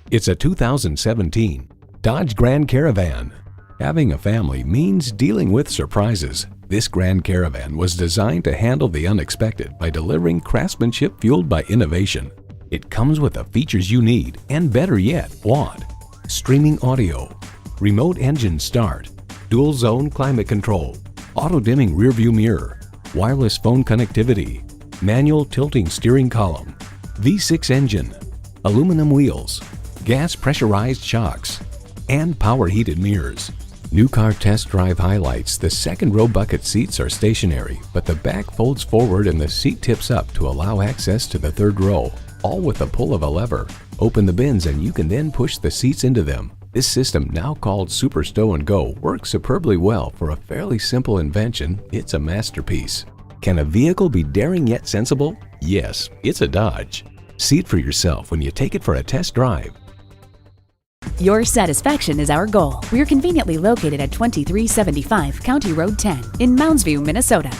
It's a 2017 Dodge Grand Caravan. Having a family means dealing with surprises. This Grand Caravan was designed to handle the unexpected by delivering craftsmanship fueled by innovation. It comes with the features you need and, better yet, want. Streaming audio, remote engine start, dual zone climate control, auto-dimming rearview mirror, wireless phone connectivity, manual tilting steering column, V6 engine, aluminum wheels, gas pressurized shocks, and power heated mirrors. New car test drive highlights: the second row bucket seats are stationary, but the back folds forward and the seat tips up to allow access to the third row, all with the pull of a lever. Open the bins and you can then push the seats into them. This system, now called Super Stow and Go, works superbly well. For a fairly simple invention, it's a masterpiece. Can a vehicle be daring yet sensible? Yes, it's a Dodge. See it for yourself when you take it for a test drive. Your satisfaction is our goal. We're conveniently located at 2375 County Road 10 in Mounds View, Minnesota.